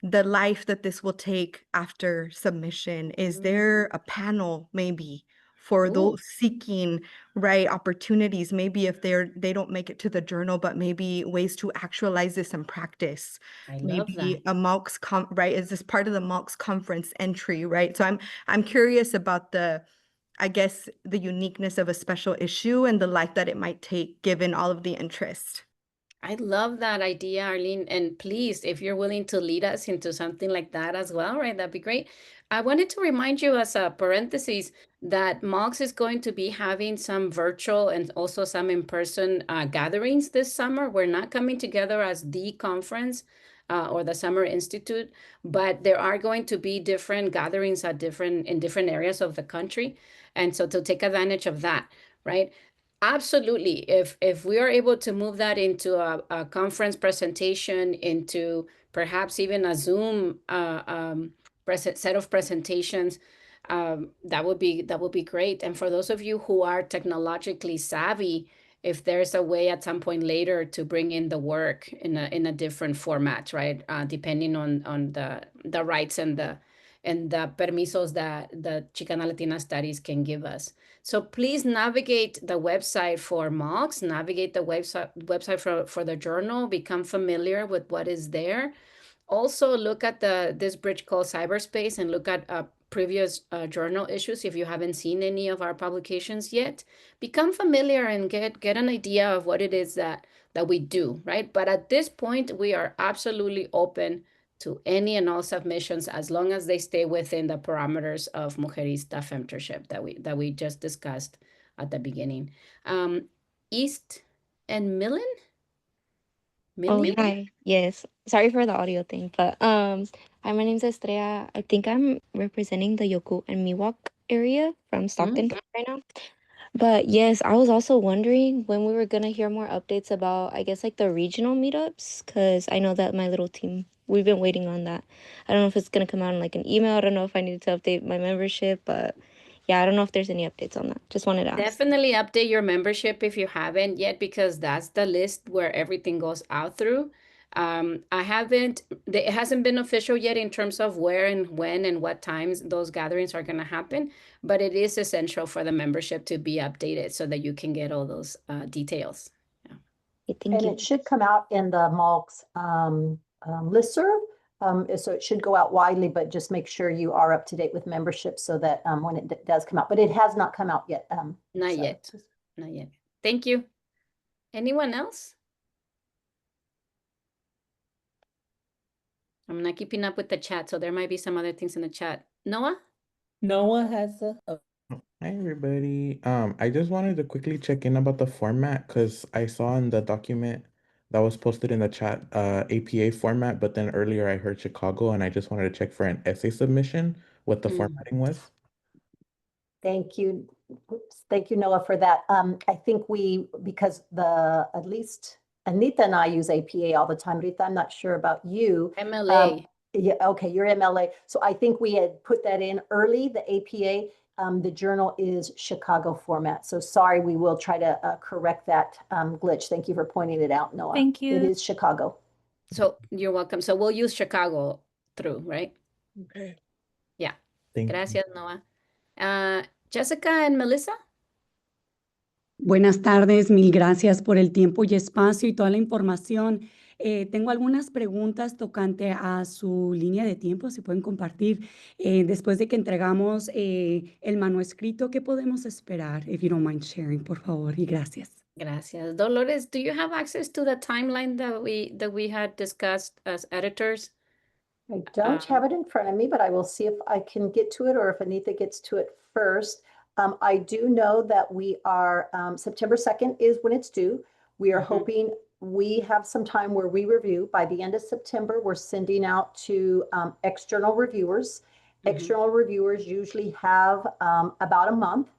the life that this will take after submission. Is there a panel maybe for those seeking right opportunities, maybe if they don't make it to the journal, but maybe ways to actualize this in practice? I love Maybe that. a MALCS right? Is this part of the MALCS conference entry, right? So I'm curious about I guess the uniqueness of a special issue and the life that it might take given all of the interest. I love that idea, Arlene. And please, if you're willing to lead us into something like that as well, right, that'd be great. I wanted to remind you as a parenthesis that MALCS is going to be having some virtual and also some in-person gatherings this summer. We're not coming together as the conference or the Summer Institute, but there are going to be different gatherings in different areas of the country. And so to take advantage of that, right? Absolutely. If we are able to move that into a conference presentation, into perhaps even a Zoom set of presentations, that would be great. And for those of you who are technologically savvy, if there's a way at some point later to bring in the work in a different format, right? Depending on the rights and the permisos that the Chicana Latina Studies can give us. So please navigate the website for MALCS, navigate the website for the journal, become familiar with what is there. Also look at this bridge called cyberspace and look at previous journal issues if you haven't seen any of our publications yet. Become familiar and get an idea of what it is that we do, right? But at this point, we are absolutely open to any and all submissions as long as they stay within the parameters of Muxerista Femtorship that we just discussed at the beginning. East and Millen? Oh, Millie? hi. Yes. Sorry for the audio thing, but hi, my name's Estrella. I think I'm representing the Yoku and Miwok area from Stockton right now. But yes, I was also wondering when we were gonna hear more updates about, I guess, like the regional meetups, because I know that my little team, we've been waiting on that. I don't know if it's gonna come out in like an email. I don't know if I need to update my membership, but yeah, I don't know if there's any updates on that. Just wanted to ask. Definitely update your membership if you haven't yet, because that's the list where everything goes out through. It hasn't been official yet in terms of where and when and what times those gatherings are going to happen, but it is essential for the membership to be updated so that you can get all those details. Okay, thank And you. it should come out in the MALCS listserv. So it should go out widely, but just make sure you are up to date with membership so that when it does come out, but it has not come out yet. Not yet. Thank you. Anyone else? I'm not keeping up with the chat, so there might be some other things in the chat. Noah? Noah has a. Hi everybody. I just wanted to quickly check in about the format because I saw in the document that was posted in the chat APA format, but then earlier I heard Chicago and I just wanted to check for an essay submission what the formatting was. Thank you. Oops. Thank you, Noah, for that. I think because at least Anita and I use APA all the time. Rita, I'm not sure about you. MLA. Yeah, okay, you're MLA. So I think we had put that in early, the APA. The journal is Chicago format. So sorry, we will try to correct that glitch. Thank you for pointing it out, Noah. Thank you. It is Chicago. So you're welcome. So we'll use Chicago through, right? Okay. Yeah. Thank you. Gracias, Noah. Jessica and Melissa? Buenas tardes, mil gracias por el tiempo y espacio y toda la información. Tengo algunas preguntas tocante a su línea de tiempo, si pueden compartir. Después de que entregamos el manuscrito, ¿qué podemos esperar? If you don't mind sharing, por favor, y gracias. Gracias. Dolores, do you have access to the timeline that we had discussed as editors? I don't have it in front of me, but I will see if I can get to it or if Anita gets to it first. I do know that we are, September 2nd is when it's due. We are hoping we have some time where we review. By the end of September, we're sending out to external reviewers. External reviewers usually have about a month,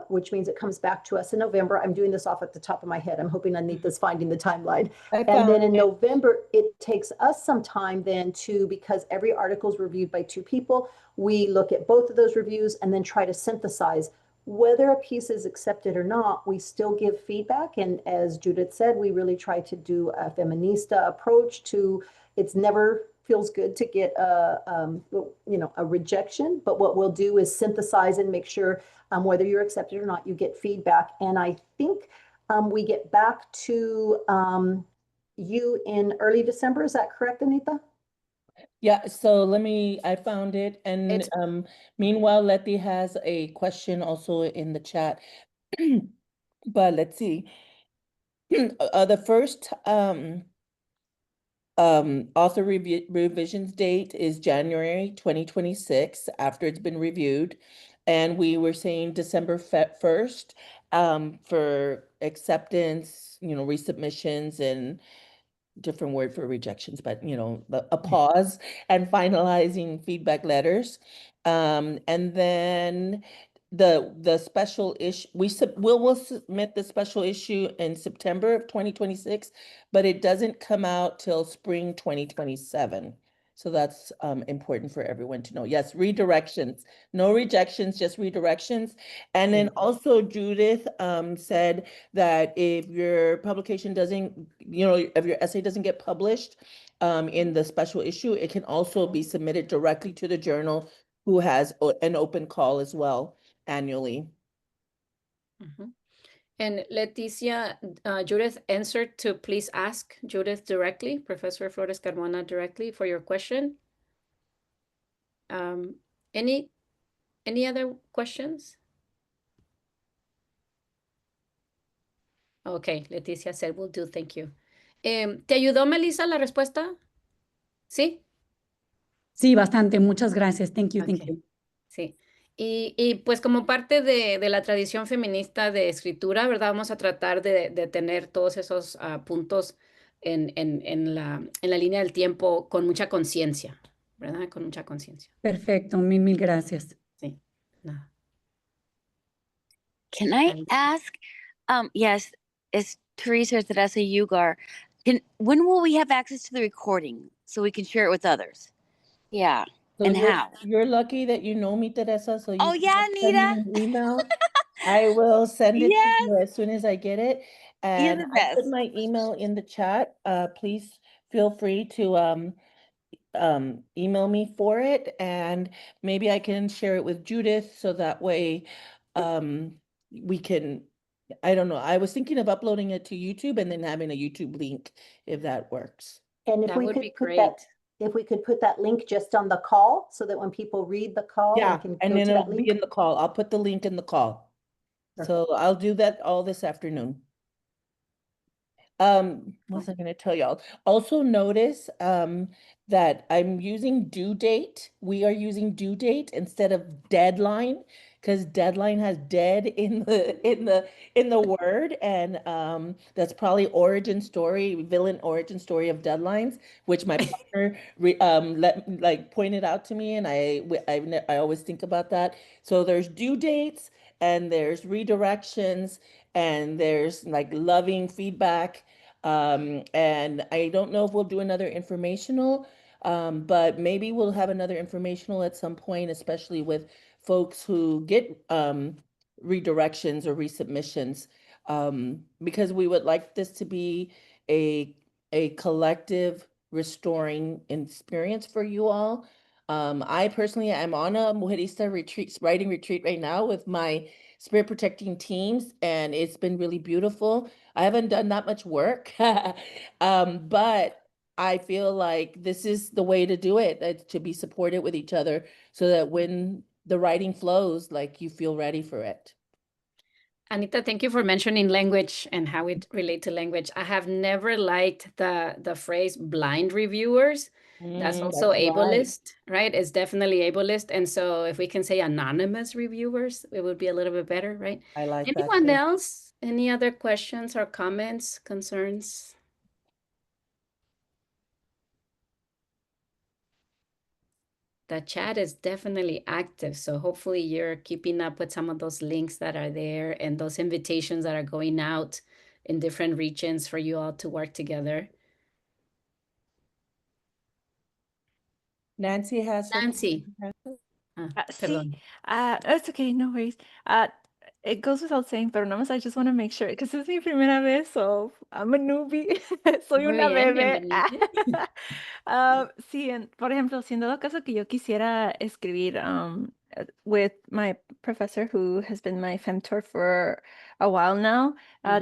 which means it comes back to us in November. I'm doing this off at the top of my head. I'm hoping Anita's finding the timeline. And then in November, it takes us some time then because every article is reviewed by 2 people. We look at both of those reviews and then try to synthesize whether a piece is accepted or not. We still give feedback. And as Judith said, we really try to do a feminista approach to, it's never feels good to get a rejection, but what we'll do is synthesize and make sure whether you're accepted or not, you get feedback. And I think we get back to you in early December. Is that correct, Anita? Yeah, so I found it. And meanwhile, Letty has a question also in the chat. But let's see. The first author revisions date is January 2026 after it's been reviewed. And we were saying December 1st for acceptance, resubmissions and different word for rejections, but a pause and finalizing feedback letters. And then the special issue, we'll submit the special issue in September of 2026, but it doesn't come out till spring 2027. So that's important for everyone to know. Yes, redirections, no rejections, just redirections. And then also Judith said that if your publication doesn't, if your essay doesn't get published in the special issue, it can also be submitted directly to the journal, who has an open call as well annually. And Leticia, Judith answered to please ask Judith directly, Professor Flores Carmona directly for your question. Any other questions? Okay, Leticia said, will do, thank you. ¿Te ayudó, Melissa, la respuesta? ¿Sí? Sí, bastante. Muchas gracias. Thank you, thank you. Sí. Y pues como parte de la tradición feminista de escritura, ¿verdad? Vamos a tratar de tener todos esos puntos en la línea del tiempo con mucha conciencia, ¿verdad? Con mucha conciencia. Perfecto. Mil gracias. Sí. Nada. Can I ask? Yes, it's Teresa Teresa Yugar. When will we have access to the recording so we can share it with others? Yeah. So and how? You're lucky that you know me, Teresa. So you Oh, can yeah, just send me Anita. an email. I will send it to you as soon as I get it. You're And the I put best. my email in the chat. Please feel free to email me for it, and maybe I can share it with Judith so that way we can, I don't know. I was thinking of uploading it to YouTube and then having a YouTube link, if that works. And if That we would could be put great. that, if we could put that link just on the call so that when people read the call, Yeah, they can and go then to it'll that be link. in the call. I'll put the link in the call. So I'll do that all this afternoon. What was I gonna tell y'all? Also notice that I'm using due date. We are using due date instead of deadline, because deadline has dead in the word, and that's probably villain origin story of deadlines, which my partner pointed out to me, and I always think about that. So there's due dates, and there's redirections, and there's like loving feedback. And I don't know if we'll do another informational, but maybe we'll have another informational at some point, especially with folks who get redirections or resubmissions, because we would like this to be a collective restoring experience for you all. I personally am on a Muxerista writing retreat right now with my spirit protecting teams, and it's been really beautiful. I haven't done that much work, but I feel like this is the way to do it, to be supported with each other so that when the writing flows, like you feel ready for it. Anita, thank you for mentioning language and how it relates to language. I have never liked the phrase blind reviewers. That's also ableist, right? It's definitely ableist. And so if we can say anonymous reviewers, it would be a little bit better, right? I like that. Anyone else? Any other questions or comments, concerns? The chat is definitely active, so hopefully you're keeping up with some of those links that are there and those invitations that are going out in different regions for you all to work together. Nancy has something. Nancy. Sí, it's okay, no worries. It goes without saying, pero nada más I just want to make sure, because es mi primera vez, so I'm a newbie. Soy Muy una bien, bebé. bienvenida. Sí, por ejemplo, si en dado caso que yo quisiera escribir with my professor who has been my femtor for a while now,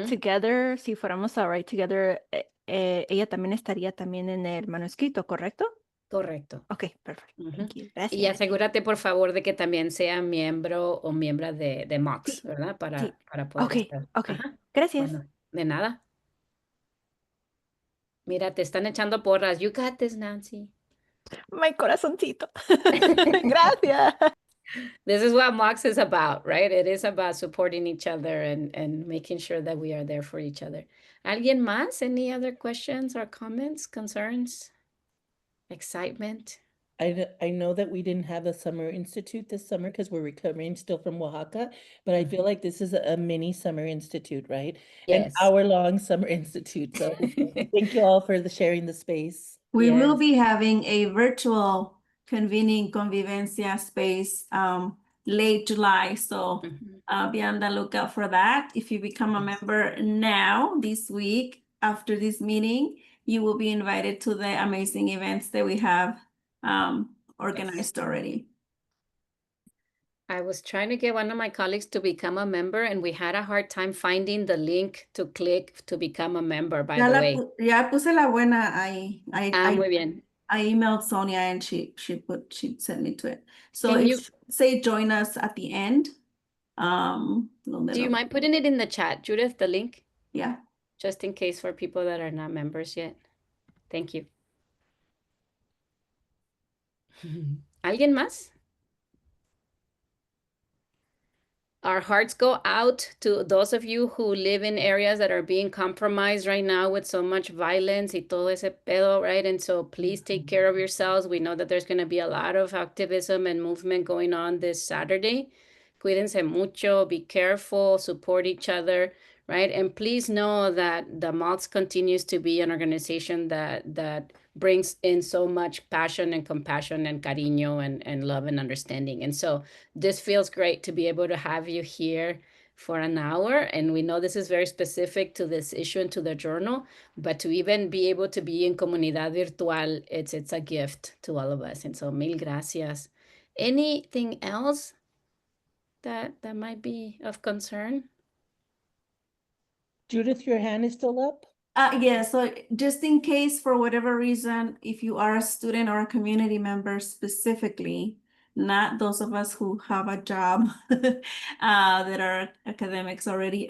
together, si fuéramos a write together, ella también estaría también en el manuscrito, ¿correcto? Correcto. Okay, perfect. Thank you. Y Gracias. asegúrate, por favor, de que también sea miembro o miembro de MALCS, ¿verdad? Para poder estar. Okay. Gracias. Bueno, de nada. Mira, te están echando porras. You got this, Nancy. My corazoncito. Gracias. This is what MALCS is about, right? It is about supporting each other and making sure that we are there for each other. ¿Alguien más? Any other questions or comments, concerns, excitement? I know that we didn't have a summer institute this summer because we're recovering still from Oaxaca, but I feel like this is a mini summer institute, right? An Yes. hour-long summer institute. So thank you all for sharing the space. We will Yes. be having a virtual convening convivencia space late July. So be on the lookout for that. If you become a member now, this week, after this meeting, you will be invited to the amazing events that we have organized already. I was trying to get one of my colleagues to become a member, and we had a hard time finding the link to click to become a member, by the way. Ya puse la buena ahí. Muy bien. I emailed Sonia and she sent me to it. So Can it's say join us at the end. Do you mind putting it in the chat, Judith, the link? Yeah. Just in case for people that are not members yet. Thank you. ¿Alguien más? Our hearts go out to those of you who live in areas that are being compromised right now with so much violence y todo ese pedo, right? And so please take care of yourselves. We know that there's going to be a lot of activism and movement going on this Saturday. Cuídense mucho, be careful, support each other, right? And please know that the MALCS continues to be an organization that brings in so much passion and compassion and cariño and love and understanding. And so this feels great to be able to have you here for an hour. And we know this is very specific to this issue and to the journal, but to even be able to be in comunidad virtual, it's a gift to all of us. And so mil gracias. Anything else that might be of concern? Judith, your hand is still up? Yeah, so just in case, for whatever reason, if you are a student or a community member specifically, not those of us who have a job that are academics already,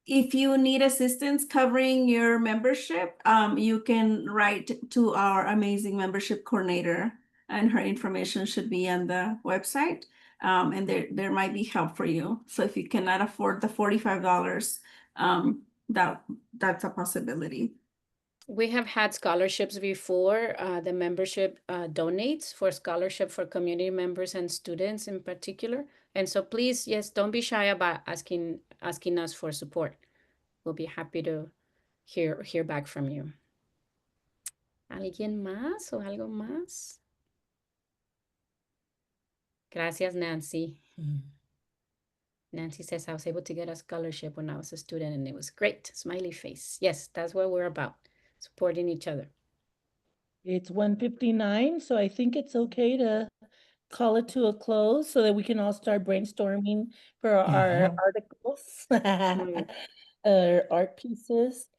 if you need assistance covering your membership, you can write to our amazing membership coordinator, and her information should be on the website. And there might be help for you. So if you cannot afford the $45, that's a possibility. We have had scholarships before. The membership donates for scholarship for community members and students in particular. And so please, yes, don't be shy about asking us for support. We'll be happy to hear back from you. ¿Alguien más o algo más? Gracias, Nancy. Nancy says, I was able to get a scholarship when I was a student and it was great. Smiley face. Yes, that's what we're about. Supporting each other. It's 1:59, so I think it's okay to call it to a close so that we can all start brainstorming for our articles, art pieces.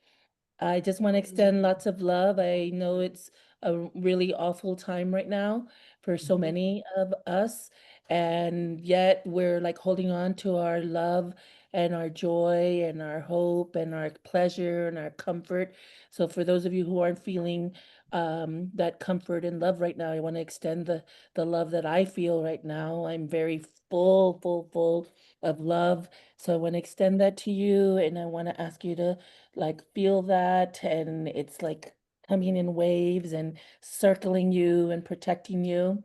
I just want to extend lots of love. I know it's a really awful time right now for so many of us, and yet we're like holding on to our love and our joy and our hope and our pleasure and our comfort. So for those of you who aren't feeling that comfort and love right now, I want to extend the love that I feel right now. I'm very full of love. So I want to extend that to you, and I want to ask you to like feel that, and it's like coming in waves and circling you and protecting you.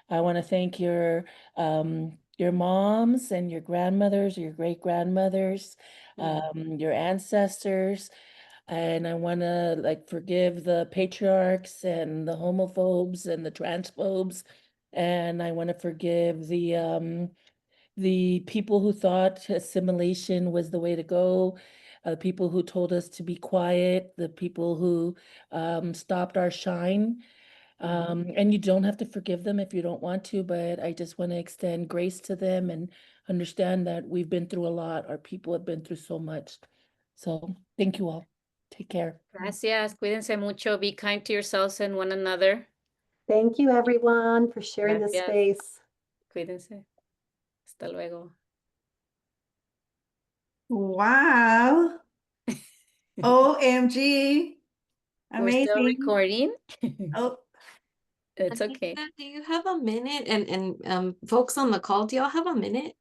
I want to thank your moms and your grandmothers, your great grandmothers, your ancestors. And I want to like forgive the patriarchs and the homophobes and the transphobes. And I want to forgive the people who thought assimilation was the way to go, the people who told us to be quiet, the people who stopped our shine. And you don't have to forgive them if you don't want to, but I just want to extend grace to them and understand that we've been through a lot. Our people have been through so much. So thank you all. Take care. Gracias. Cuídense mucho. Be kind to yourselves and one another. Thank you, everyone, for sharing this Gracias. space. Cuídense. Hasta luego. Wow. OMG. We're still Amazing. recording. Oh, It's okay. Anita, do you have a minute? And folks on the call, do y'all have a minute